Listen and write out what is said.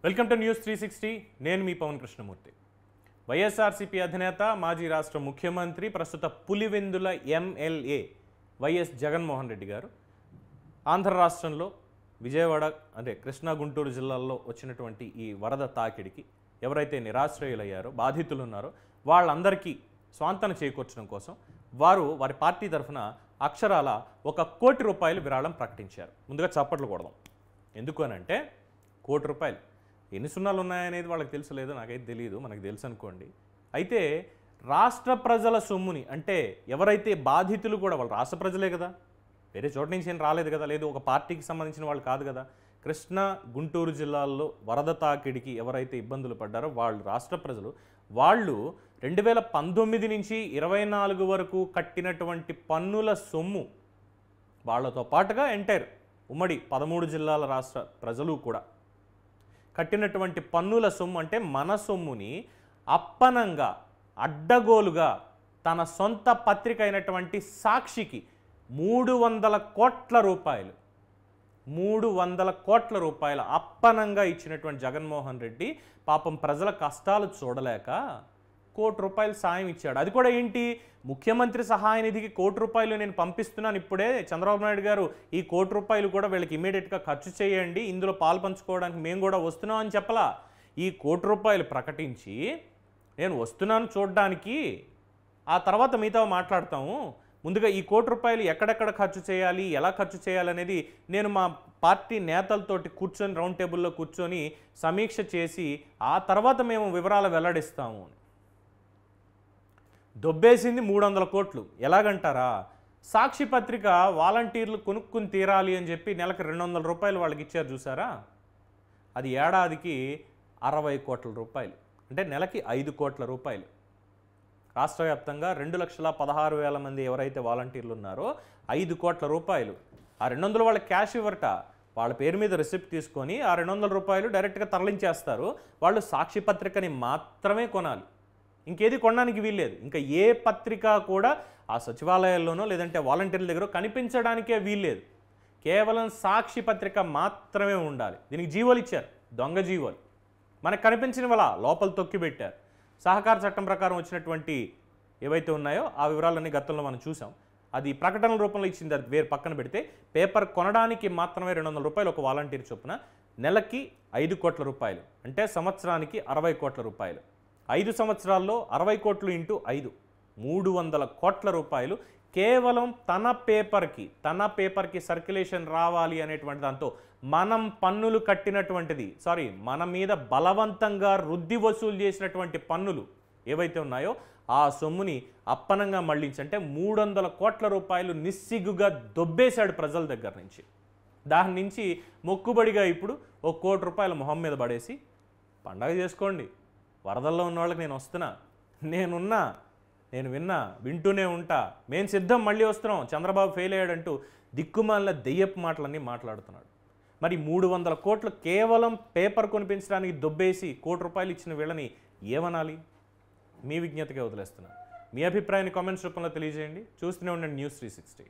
Welcome to news 360 నేను మీ పవన్ కృష్ణమూర్తి. వైఎస్ఆర్సీపీ అధినేత మాజీ రాష్ట్ర ముఖ్యమంత్రి ప్రస్తుత పులివెందుల ఎమ్మెల్యే వైఎస్ జగన్మోహన్ రెడ్డి గారు ఆంధ్ర రాష్ట్రంలో విజయవాడ అంటే కృష్ణా గుంటూరు జిల్లాల్లో వచ్చినటువంటి ఈ వరద తాకిడికి ఎవరైతే నిరాశ్రయులయ్యారో బాధితులు ఉన్నారో వాళ్ళందరికీ స్వాంతన చేకూర్చడం కోసం వారి పార్టీ తరఫున అక్షరాల ₹1 కోటి విరాళం ప్రకటించారు. ముందుగా చప్పట్లు కొడదాం. ఎందుకు అనంటే ₹1 కోటి ఎన్ని సున్నాలు ఉన్నాయనేది వాళ్ళకి తెలుసలేదు, నాకైతే తెలియదు, మనకు తెలుసు అనుకోండి. అయితే రాష్ట్ర ప్రజల సొమ్ముని అంటే ఎవరైతే బాధితులు కూడా వాళ్ళు రాష్ట్ర ప్రజలే కదా, వేరే చోట నుంచి ఏం రాలేదు కదా, లేదు ఒక పార్టీకి సంబంధించిన వాళ్ళు కాదు కదా. కృష్ణా గుంటూరు జిల్లాల్లో వరద తాకిడికి ఎవరైతే ఇబ్బందులు పడ్డారో వాళ్ళు రాష్ట్ర ప్రజలు, వాళ్ళు 2019 నుంచి 24 వరకు కట్టినటువంటి పన్నుల సొమ్ము వాళ్ళతో పాటుగా ఎంటైర్ ఉమ్మడి 13 జిల్లాల రాష్ట్ర ప్రజలు కూడా కట్టినటువంటి పన్నుల సొమ్ము అంటే మన సొమ్ముని అప్పనంగా అడ్డగోలుగా తన సొంత పత్రిక అయినటువంటి సాక్షికి ₹300 కోట్ల అప్పనంగా ఇచ్చినటువంటి జగన్మోహన్ రెడ్డి పాపం ప్రజల కష్టాలు చూడలేక ₹1 కోటి సాయం ఇచ్చాడు. అది కూడా ఏంటి, ముఖ్యమంత్రి సహాయ నిధికి ₹1 కోటి నేను పంపిస్తున్నాను ఇప్పుడే, చంద్రబాబు నాయుడు గారు ఈ ₹1 కోటి కూడా వీళ్ళకి ఇమీడియట్గా ఖర్చు చేయండి, ఇందులో పాలు పంచుకోవడానికి మేము కూడా వస్తున్నాం అని చెప్పలా. ఈ ₹1 కోటి ప్రకటించి నేను వస్తున్నాను చూడడానికి, ఆ తర్వాత మీతో మాట్లాడతాము, ముందుగా ఈ ₹1 కోటి ఎక్కడెక్కడ ఖర్చు చేయాలి, ఎలా ఖర్చు చేయాలనేది నేను మా పార్టీ నేతలతోటి కూర్చొని రౌండ్ టేబుల్లో కూర్చొని సమీక్ష చేసి ఆ తర్వాత మేము వివరాలు వెల్లడిస్తాము. దొబ్బేసింది ₹300 కోట్లు. ఎలాగంటారా, సాక్షి పత్రిక వాలంటీర్లు కొనుక్కుని తీరాలి అని చెప్పి నెలకు ₹200 వాళ్ళకి ఇచ్చారు చూసారా, అది ఏడాదికి ₹60 కోట్ల, అంటే నెలకి ₹5 కోట్ల. రాష్ట్ర వ్యాప్తంగా 2,16,000 మంది ఎవరైతే వాలంటీర్లు ఉన్నారో ₹5 కోట్ల. ఆ 200 వాళ్ళకి క్యాష్ ఇవ్వరట, వాళ్ళ పేరు మీద రిసిప్ట్ తీసుకొని ఆ ₹200 డైరెక్ట్గా తరలించేస్తారు. వాళ్ళు సాక్షి పత్రికని మాత్రమే కొనాలి, ఇంకేది కొనడానికి వీల్లేదు. ఇంకా ఏ పత్రిక కూడా ఆ సచివాలయాల్లోనో లేదంటే వాలంటీర్ల దగ్గర కనిపించడానికే వీల్లేదు. కేవలం సాక్షి పత్రిక మాత్రమే ఉండాలి. దీనికి జీవోలు ఇచ్చారు, దొంగ జీవోలు. మనకు కనిపించిన వాళ్ళ లోపల తొక్కి పెట్టారు. సహకార చట్టం ప్రకారం వచ్చినటువంటి ఏవైతే ఉన్నాయో ఆ వివరాలన్నీ గతంలో మనం చూసాం. అది ప్రకటనల రూపంలో ఇచ్చింది, అది వేరు పక్కన పెడితే పేపర్ కొనడానికి మాత్రమే ₹200 ఒక వాలంటీర్ చొప్పున, నెలకి ₹5 కోట్ల, అంటే సంవత్సరానికి ₹60 కోట్ల. 5 సంవత్సరాల్లో 60 కోట్లు ఇంటూ 5 ₹300 కోట్ల కేవలం తన పేపర్కి సర్క్యులేషన్ రావాలి అనేటువంటి దాంతో మనం పన్నులు కట్టినటువంటిది, మన మీద బలవంతంగా రుద్ది వసూలు చేసినటువంటి పన్నులు ఏవైతే ఉన్నాయో ఆ సొమ్ముని అప్పనంగా మళ్లించంటే ₹300 కోట్ల నిస్సిగ్గుగా దొబ్బేశాడు ప్రజల దగ్గర నుంచి. దాని నుంచి మొక్కుబడిగా ఇప్పుడు ₹1 కోటి మొహం మీద పడేసి పండగ చేసుకోండి, వరదల్లో ఉన్న వాళ్ళకి నేను వస్తున్నా, నేను వింటూనే ఉంటా, మేము సిద్ధం, మళ్ళీ వస్తున్నాం, చంద్రబాబు ఫెయిల్ అయ్యాడంటూ దిక్కుమాలిన దెయ్యపు మాటలన్నీ మాట్లాడుతున్నాడు. మరి 300 కోట్లు కేవలం పేపర్ కొనిపించడానికి దొబ్బేసి ₹1 కోటి ఇచ్చిన వీళ్ళని ఏమనాలి? మీ విజ్ఞతగా వదిలేస్తున్నాను. మీ అభిప్రాయాన్ని కామెంట్స్ రూపంలో తెలియజేయండి. చూస్తూనే ఉండండి న్యూస్ 360.